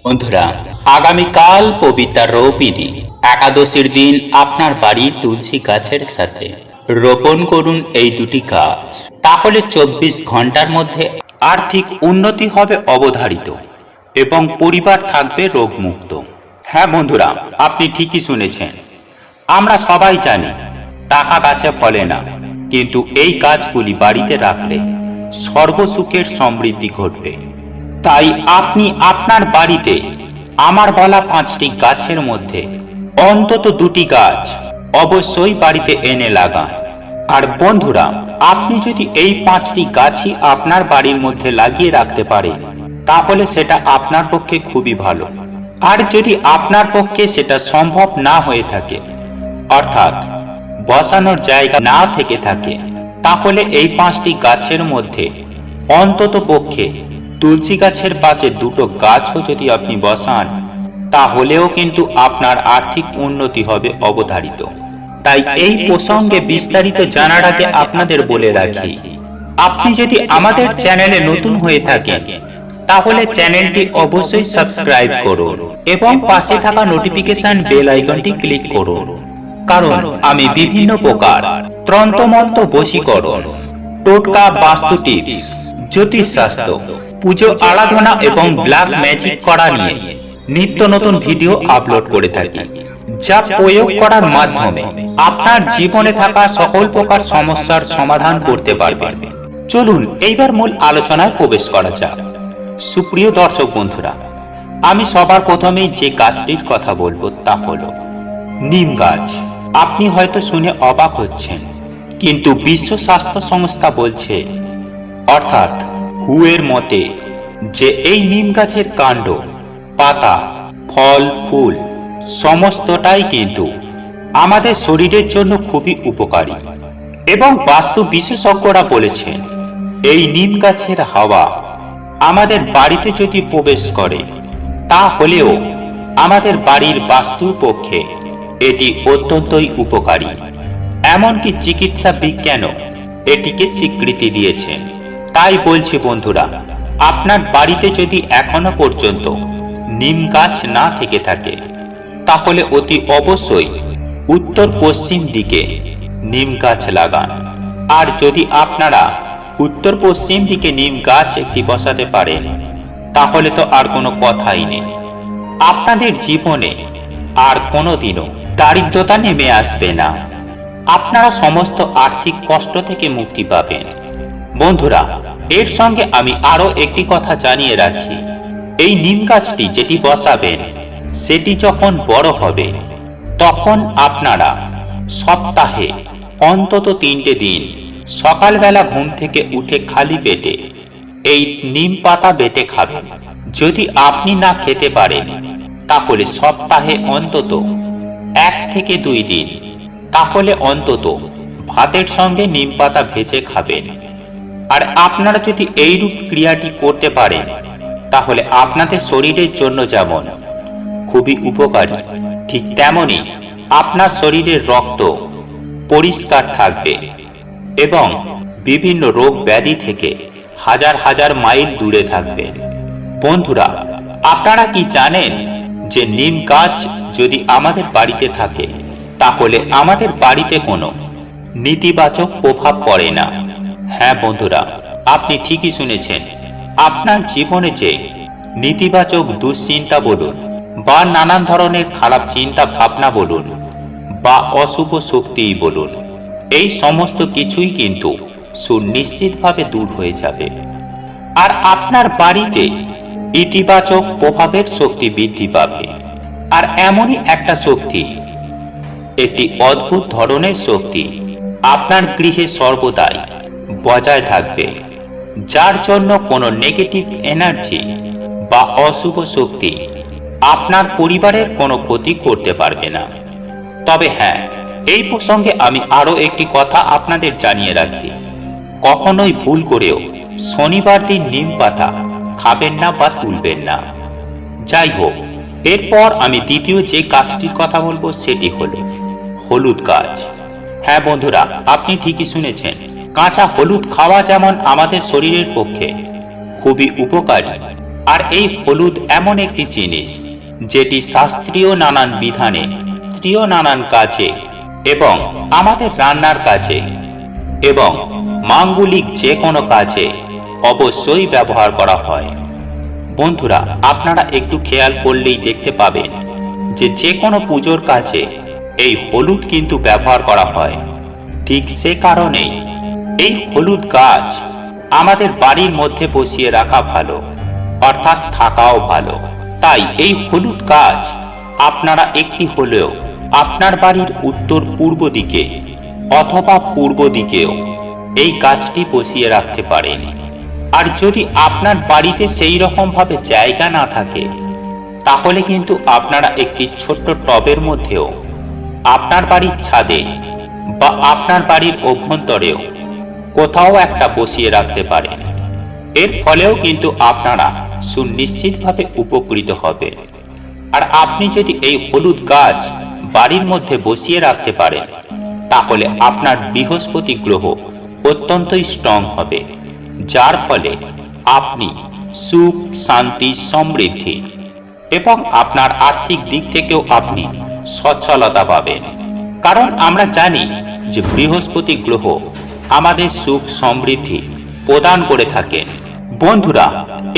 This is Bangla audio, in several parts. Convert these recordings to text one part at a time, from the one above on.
বন্ধুরা, আগামীকাল পবিত্র রবিবারে একাদশীর দিন আপনার বাড়ির তুলসী গাছের সাথে রোপণ করুন এই দুটি গাছ। তাহলে 24 ঘন্টার মধ্যে আর্থিক উন্নতি হবে অবধারিত এবং পরিবার থাকবে রোগমুক্ত। হ্যাঁ বন্ধুরা, আপনি ঠিকই শুনেছেন। আমরা সবাই জানি টাকা গাছে ফলে না, কিন্তু এই গাছগুলি বাড়িতে রাখলে সর্বসুখের সমৃদ্ধি ঘটবে। তাই আপনি আপনার বাড়িতে আমার বলা 5টি গাছের মধ্যে অন্তত 2টি গাছ অবশ্যই বাড়িতে এনে লাগান। আর বন্ধুরা, আপনি যদি এই 5টি গাছই আপনার বাড়ির মধ্যে লাগিয়ে রাখতে পারেন, তাহলে সেটা আপনার পক্ষে খুবই ভালো। আর যদি আপনার পক্ষে সেটা সম্ভব না হয়ে থাকে, অর্থাৎ বসানোর জায়গা না থেকে থাকে, তাহলে এই 5টি গাছের মধ্যে অন্তত পক্ষে তুলসী গাছের পাশে 2টো গাছও যদি আপনি বসান, তাহলেও কিন্তু আপনার আর্থিক উন্নতি হবে অবধারিত। তাই এই প্রসঙ্গে বিস্তারিত জানার আগে আপনাদের বলে রাখি, আপনি যদি আমাদের চ্যানেলে নতুন হয়ে থাকেন, তাহলে চ্যানেলটি অবশ্যই সাবস্ক্রাইব করুন এবং পাশে থাকা নোটিফিকেশন বেল আইকনটি ক্লিক করুন। কারণ আমি বিভিন্ন প্রকার তন্ত্রমন্ত্র, বশীকরণ, টোটকা, বাস্তু টিপস, জ্যোতিষশাস্ত্র, পুজো আরাধনা এবং ব্ল্যাক ম্যাজিক করা নিয়ে নিত্য নতুন ভিডিও আপলোড করে থাকি, যা প্রয়োগ করার মাধ্যমে আপনার জীবনে থাকা সকল প্রকার সমস্যার সমাধান করতে পারবেন। চলুন এইবার মূল আলোচনায় প্রবেশ করা যাক। সুপ্রিয় দর্শক বন্ধুরা, আমি সবার প্রথমেই যে গাছটির কথা বলবো তা হলো নিম গাছ। আপনি হয়তো শুনে অবাক হচ্ছেন, কিন্তু বিশ্ব স্বাস্থ্য সংস্থা বলছে, অর্থাৎ WHO এর মতে, যে এই নিম গাছের কাণ্ড, পাতা, ফল, ফুল সমস্তটাই কিন্তু আমাদের শরীরের জন্য খুবই উপকারী। এবং বাস্তু বিশেষজ্ঞরা বলেছেন, এই নিম গাছের হাওয়া আমাদের বাড়িতে যদি প্রবেশ করে, তাহলেও আমাদের বাড়ির বাস্তুর পক্ষে এটি অত্যন্তই উপকারী। এমনকি চিকিৎসা বিজ্ঞানও এটিকে স্বীকৃতি দিয়েছে। তাই বলছি বন্ধুরা, আপনার বাড়িতে যদি এখনো পর্যন্ত নিম গাছ না থেকে থাকে, তাহলে অতি অবশ্যই উত্তর পশ্চিম দিকে নিম গাছ লাগান। আর যদি আপনারা উত্তর পশ্চিম দিকে নিম গাছ একটি বসাতে পারেন, তাহলে তো আর কোনো কথাই নেই। আপনাদের জীবনে আর কোনোদিনও দারিদ্রতা নেমে আসবে না। আপনারা সমস্ত আর্থিক কষ্ট থেকে মুক্তি পাবেন। বন্ধুরা, এর সঙ্গে আমি আরো একটি কথা জানিয়ে রাখি, এই নিম গাছটি যেটি বসাবেন, সেটি যখন বড় হবে, তখন আপনারা সপ্তাহে অন্তত 3টে দিন সকালবেলা ঘুম থেকে উঠে খালি পেটে এই নিম পাতা বেটে খাবেন। যদি আপনি না খেতে পারেন, তাহলে সপ্তাহে অন্তত 1 থেকে 2 দিন, তাহলে অন্তত ভাতের সঙ্গে নিম পাতা ভেজে খাবেন। আর আপনারা যদি এইরূপ ক্রিয়াটি করতে পারেন, তাহলে আপনাদের শরীরের জন্য যেমন খুবই উপকারী, ঠিক তেমনি আপনার শরীরের রক্ত পরিষ্কার থাকবে এবং বিভিন্ন রোগ ব্যাধি থেকে হাজার হাজার মাইল দূরে থাকবেন। বন্ধুরা, আপনারা কি জানেন যে নিম গাছ যদি আমাদের বাড়িতে থাকে, তাহলে আমাদের বাড়িতে কোনো নেতিবাচক প্রভাব পড়ে না? হ্যাঁ বন্ধুরা, আপনি ঠিকই শুনেছেন। আপনার জীবনে যে নেতিবাচক দুশ্চিন্তা বলুন, বা নানান ধরনের খারাপ চিন্তা ভাবনা বলুন, বা অশুভ শক্তিই বলুন, এই সমস্ত কিছুই কিন্তু সুনিশ্চিতভাবে দূর হয়ে যাবে। আর আপনার বাড়িতে ইতিবাচক প্রভাবের শক্তি বৃদ্ধি পাবে। আর এমনই একটা শক্তি, একটি অদ্ভুত ধরনের শক্তি আপনার গৃহে সর্বদাই বজায় থাকবে, যার জন্য কোনো নেগেটিভ এনার্জি বা অশুভ শক্তি আপনার পরিবারের কোনো ক্ষতি করতে পারবে না। তবে হ্যাঁ, এই প্রসঙ্গে আমি আরো একটি কথা আপনাদের জানিয়ে রাখি, কখনোই ভুল করেও শনিবার দিন নিম পাতা খাবেন না বা তুলবেন না। যাই হোক, এরপর আমি দ্বিতীয় যে গাছটির কথা বলবো, সেটি হলো হলুদ গাছ। হ্যাঁ বন্ধুরা, আপনি ঠিকই শুনেছেন। কাঁচা হলুদ খাওয়া যেমন আমাদের শরীরের পক্ষে খুবই উপকারী, আর এই হলুদ এমন একটি জিনিস যেটি শাস্ত্রীয় নানান বিধানে, স্ত্রীয় নানান কাজে এবং আমাদের রান্নার কাজে এবং মাঙ্গলিক যে কোনো কাজে অবশ্যই ব্যবহার করা হয়। বন্ধুরা, আপনারা একটু খেয়াল করলেই দেখতে পাবেন যে কোনো পুজোর কাজে এই হলুদ কিন্তু ব্যবহার করা হয়। ঠিক সে কারণেই এই হলুদ গাছ আমাদের বাড়ির মধ্যে বসিয়ে রাখা ভালো, অর্থাৎ থাকাও ভালো। তাই এই হলুদ গাছ আপনারা একটি হলেও আপনার বাড়ির উত্তর পূর্ব দিকে অথবা পূর্ব দিকেও এই গাছটি বসিয়ে রাখতে পারেন। আর যদি আপনার বাড়িতে সেই রকম ভাবে জায়গা না থাকে, তাহলে কিন্তু আপনারা একটি ছোট্ট টবের মধ্যেও আপনার বাড়ির ছাদে বা আপনার বাড়ির অভ্যন্তরেও কোথাও একটা বসিয়ে রাখতে পারেন। এর ফলেও কিন্তু আপনারা সুনিশ্চিতভাবে উপকৃত হবেন। আর আপনি যদি এই হলুদ গাছ বাড়ির মধ্যে বসিয়ে রাখতে পারেন, তাহলে আপনার বৃহস্পতি গ্রহ অত্যন্তই স্ট্রং হবে, যার ফলে আপনি সুখ, শান্তি, সমৃদ্ধি এবং আপনার আর্থিক দিক থেকেও আপনি সচ্ছলতা পাবেন। কারণ আমরা জানি যে বৃহস্পতি গ্রহ আমাদের সুখ সমৃদ্ধি প্রদান করে থাকেন। বন্ধুরা,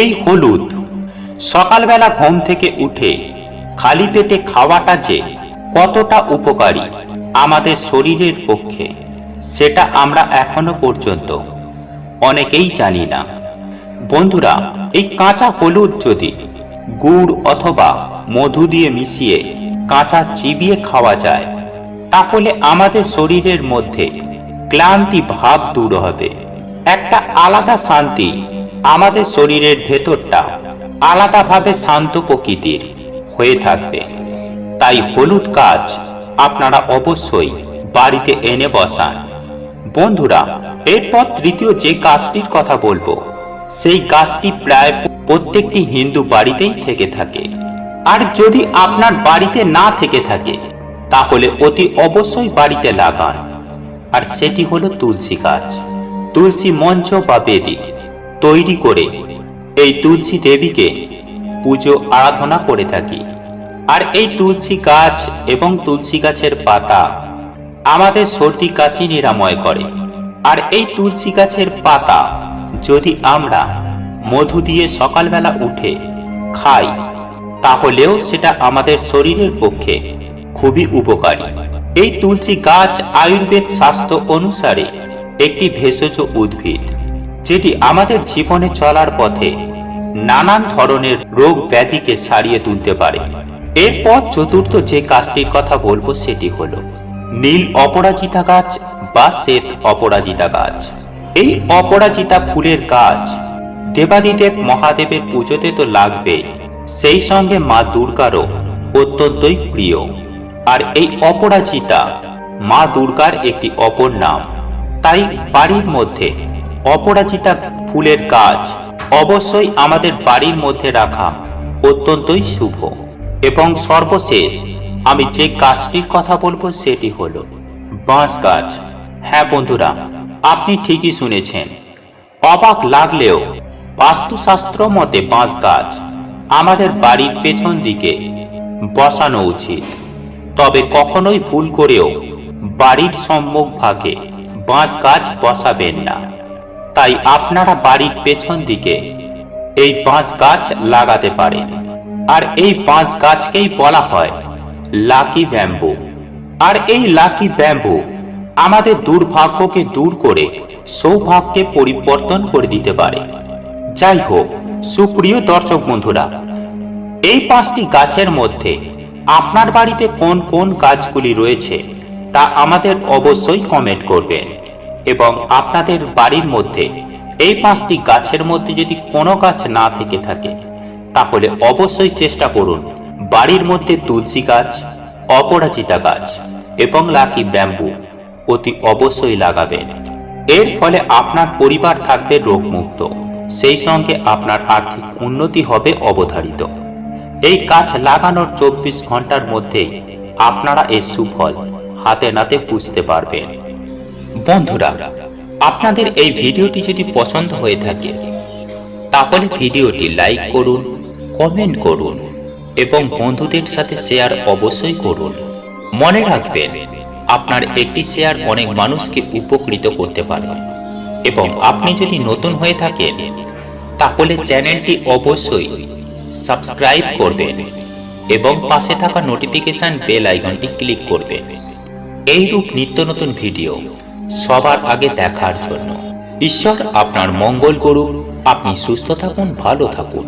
এই হলুদ সকালবেলা ঘুম থেকে উঠে খালি পেটে খাওয়াটা যে কতটা উপকারী আমাদের শরীরের পক্ষে, সেটা আমরা এখনো পর্যন্ত অনেকেই জানি না। বন্ধুরা, এই কাঁচা হলুদ যদি গুড় অথবা মধু দিয়ে মিশিয়ে কাঁচা চিবিয়ে খাওয়া যায়, তাহলে আমাদের শরীরের মধ্যে ক্লান্তি ভাব দূর হবে। একটা আলাদা শান্তি আমাদের শরীরের ভেতরটা আলাদাভাবে শান্ত প্রকৃতির হয়ে থাকবে। তাই হলুদ গাছ আপনারা অবশ্যই বাড়িতে এনে বসান। বন্ধুরা, এরপর তৃতীয় যে গাছটির কথা বলবো, সেই গাছটি প্রায় প্রত্যেকটি হিন্দু বাড়িতেই থেকে থাকে। আর যদি আপনার বাড়িতে না থেকে থাকে, তাহলে অতি অবশ্যই বাড়িতে লাগান। আর সেটি হলো তুলসী গাছ। তুলসী মঞ্চ বা বেদি তৈরি করে এই তুলসী দেবীকে পুজো আরাধনা করে থাকি। আর এই তুলসী গাছ এবং তুলসী গাছের পাতা আমাদের সর্দি কাশি নিরাময় করে। আর এই তুলসী গাছের পাতা যদি আমরা মধু দিয়ে সকালবেলা উঠে খাই, তাহলেও সেটা আমাদের শরীরের পক্ষে খুবই উপকারী। এই তুলসী গাছ আয়ুর্বেদ শাস্ত্র অনুসারে একটি ভেষজ উদ্ভিদ, যেটি আমাদের জীবনে চলার পথে নানান ধরনের রোগ ব্যাধিকে সারিয়ে তুলতে পারে। এরপর চতুর্থ যে গাছটির কথা বলবো, সেটি হলো নীল অপরাজিতা গাছ বা শ্বেত অপরাজিতা গাছ। এই অপরাজিতা ফুলের গাছ দেবাদিদেব মহাদেবের পুজোতে তো লাগবেই, সেই সঙ্গে মা দুর্গারও অত্যন্তই প্রিয়। আর এই অপরাজিতা মা দুর্গার একটি অপর নাম। তাই বাড়ির মধ্যে অপরাজিতা ফুলের গাছ অবশ্যই আমাদের বাড়ির মধ্যে রাখা অত্যন্তই শুভ। এবং সর্বশেষ আমি যে গাছটির কথা বলবো, সেটি হলো বাঁশ গাছ। হ্যাঁ বন্ধুরা, আপনি ঠিকই শুনেছেন। অবাক লাগলেও বাস্তুশাস্ত্র মতে বাঁশ গাছ আমাদের বাড়ির পেছন দিকে বসানো উচিত। তবে কখনোই ভুল করেও বাড়ির সম্মুখ ভাগে বাঁশ গাছ বসাবেন না। তাই আপনারা বাড়ির পেছন দিকে এই বাঁশ গাছ লাগাতে পারেন। আর এই বাঁশ গাছকেই বলা হয় লাকি ব্যাম্বু। আর এই লাকি ব্যাম্বু আমাদের দুর্ভাগ্যকে দূর করে সৌভাগ্যে পরিবর্তন করে দিতে পারে। যাই হোক, সুপ্রিয় দর্শক বন্ধুরা, এই 5টি গাছের মধ্যে আপনার বাড়িতে কোন কোন গাছগুলি রয়েছে তা আমাদের অবশ্যই কমেন্ট করবেন। এবং আপনাদের বাড়ির মধ্যে এই 5টি গাছের মধ্যে যদি কোনো গাছ না থেকে থাকে, তাহলে অবশ্যই চেষ্টা করুন বাড়ির মধ্যে তুলসী গাছ, অপরাজিতা গাছ এবং লাকি ব্যাম্বু অতি অবশ্যই লাগাবেন। এর ফলে আপনার পরিবার থাকবে রোগমুক্ত, সেই সঙ্গে আপনার আর্থিক উন্নতি হবে অবধারিত। এই গাছ লাগানোর 24 ঘন্টার মধ্যেই আপনারা এর সুফল হাতে নাতে বুঝতে পারবেন। বন্ধুরা, আপনাদের এই ভিডিওটি যদি পছন্দ হয়ে থাকে, তাহলে ভিডিওটি লাইক করুন, কমেন্ট করুন এবং বন্ধুদের সাথে শেয়ার অবশ্যই করুন। মনে রাখবেন, আপনার একটি শেয়ার অনেক মানুষকে উপকৃত করতে পারে। এবং আপনি যদি নতুন হয়ে থাকেন তাহলে চ্যানেলটি অবশ্যই সাবস্ক্রাইব করবেন এবং পাশে থাকা নোটিফিকেশন বেল আইকনটি ক্লিক করবেন এইরূপ নিত্য নতুন ভিডিও সবার আগে দেখার জন্য। ঈশ্বর আপনার মঙ্গল করুন। আপনি সুস্থ থাকুন, ভালো থাকুন।